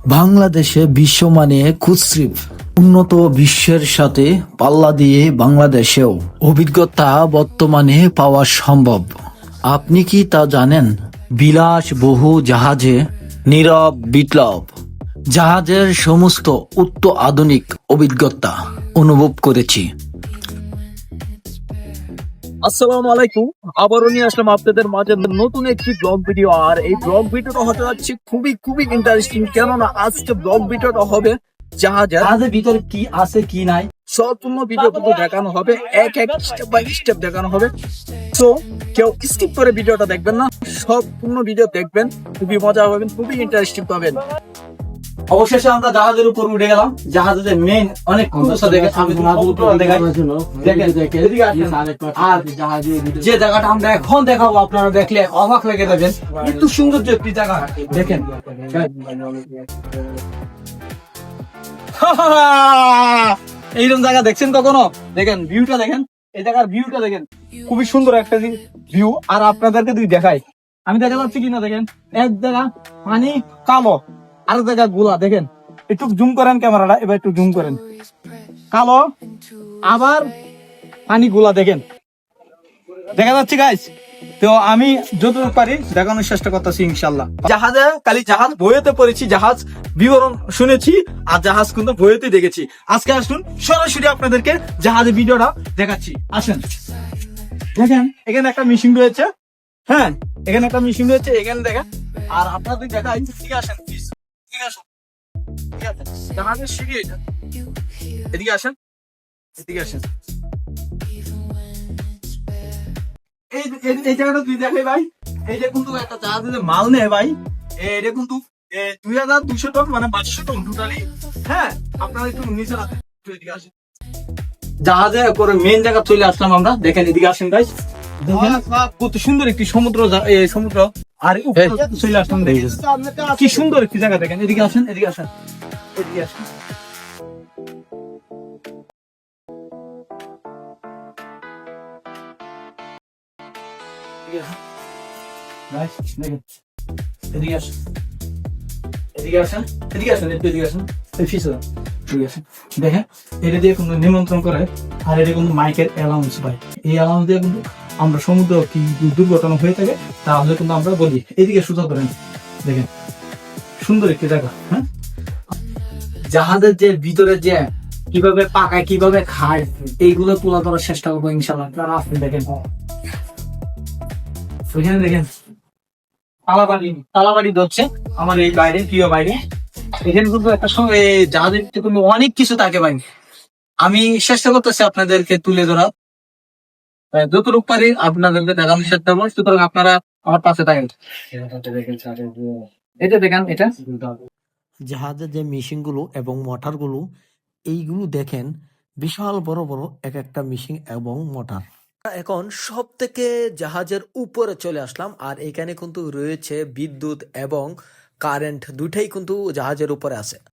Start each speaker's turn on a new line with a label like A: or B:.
A: বাংলাদেশে বিশ্বমানের কুৎসিত উন্নত বিশ্বের সাথে পাল্লা দিয়ে বাংলাদেশেও অভিজ্ঞতা বর্তমানে পাওয়া সম্ভব। আপনি কি তা জানেন? বিলাস বহু জাহাজে নীরব বিপ্লব জাহাজের সমস্ত উচ্চ আধুনিক অভিজ্ঞতা অনুভব করেছি।
B: আসসালামু আলাইকুম। আবারও নিয়ে আসলাম আপনাদের মাঝে নতুন একটি ব্লগ ভিডিও। আর এই ব্লগ ভিডিওটা হতে যাচ্ছে খুবই খুবই ইন্টারেস্টিং, কেননা আজকে ব্লগ ভিডিওটা হবে জাহাজের ভিতরে কি আছে কি নাই সম্পূর্ণ ভিডিও কিন্তু দেখানো হবে, এক এক স্টেপ বাই স্টেপ দেখানো হবে। তো কেউ স্কিপ করে ভিডিওটা দেখবেন না, সম্পূর্ণ ভিডিও দেখবেন, খুবই মজা পাবেন, খুবই ইন্টারেস্টিং পাবেন।
C: অবশেষে আমরা জাহাজের উপর উঠে গেলাম। জাহাজের মেন অনেক সমস্যা দেখে আমি তোমাদের উপর দেখাই। আর যে জায়গাটা আমরা এখন দেখাবো আপনারা দেখলে অবাক লেগে যাবেন। একটু সৌন্দর্য একটি জায়গা দেখেন। এইরকম জায়গা দেখছেন কখনো? দেখেন ভিউটা, দেখেন এই জায়গার ভিউটা দেখেন, খুবই সুন্দর একটা ভিউ। আর আপনাদেরকে দুই দেখাই, আমি দেখা যাচ্ছি কিনা দেখেন, এক জায়গা পানি কালো, আর জায়গা গোলা। দেখেন একটু জুম করেন ক্যামেরাটা, এবার একটু জুম করেন, কালো আবার পানি গোলা, দেখেন দেখা যাচ্ছে গাইস। তো আমি যতটুকু পারি দেখানোর চেষ্টা করতেছি ইনশাল্লাহ। জাহাজে খালি জাহাজ বইয়েতে পড়েছি, জাহাজ বিবরণ শুনেছি, আর জাহাজ কিন্তু বইয়েতে দেখেছি। আজকে আসুন সরাসরি আপনাদেরকে জাহাজের ভিডিওটা দেখাচ্ছি। আসেন, দেখেন এখানে একটা মেশিন রয়েছে। হ্যাঁ, এখানে একটা মেশিন রয়েছে, এখানে দেখেন। আর আপনাদের দেখাই, ঠিক আসেন প্লিজ, ঠিক আসেন, ঠিক আছে। জাহাজের সিঁড়ি এটা, এদিকে আসেন, এদিকে আসেন। এই জায়গাটা তুই দেখে ভাই, এইটা কিন্তু একটা জাহাজে যে মাল নেয় ভাই, এটা কিন্তু 2200 টন, মানে 500 টন টোটালি। হ্যাঁ, আপনারা একটু নিচে রাখেন, এদিকে আসেন। জাহাজে করে মেন জায়গা চলে আসলাম আমরা, দেখেন এদিকে আসেন গাইস। কত সুন্দর একটি সমুদ্র, সমুদ্র। আর চলে আসলাম, কি সুন্দর একটি জায়গা দেখেন। এদিকে আসেন, এদিকে আসেন, এদিকে আসেন। এদিকে আসেন, এদিকে আসেন, এদিকে আসেন, একটু এদিকে আসেন, দেখেন এটা দিয়ে কিন্তু নিমন্ত্রণ করে। আর এটা কিন্তু মাইকের অ্যালাউন্স ভাই, এই অ্যালাউন্স দিয়ে কিন্তু আমরা সমুদ্র কি দুর্ঘটনা হয়ে থাকে তাহলে কিন্তু আমরা বলি। এদিকে সুযোগ ধরেন, দেখেন সুন্দর একটি জায়গা। হ্যাঁ, জাহাজের যে ভিতরে যে কিভাবে পাকায়, কিভাবে খায়, এইগুলো তুলা ধরার চেষ্টা করবো ইনশাল্লাহ। আপনারা আসেন, দেখেন ওইখানে দেখেন তালাবাড়ি ধরছে আমার এই বাইরে, প্রিয় বাইরে। এখানে কিন্তু একটা সময় জাহাজের কিন্তু অনেক কিছু থাকে ভাই। আমি চেষ্টা করতেছি আপনাদেরকে তুলে ধরা, যতটুকু পারি আপনাদেরকে দেখানোর চেষ্টা করবো। সুতরাং আপনারা আমার পাশে থাকেন। এটা দেখেন, এটা
A: জাহাজের যে মেশিনগুলো এবং মোটরগুলো, এইগুলো দেখেন বিশাল বড় বড় এক একটা মেশিন এবং মোটর। এখন সব থেকে জাহাজের উপরে চলে আসলাম, আর এখানে কিন্তু রয়েছে বিদ্যুৎ এবং কারেন্ট, দুটাই কিন্তু জাহাজের উপরে আছে।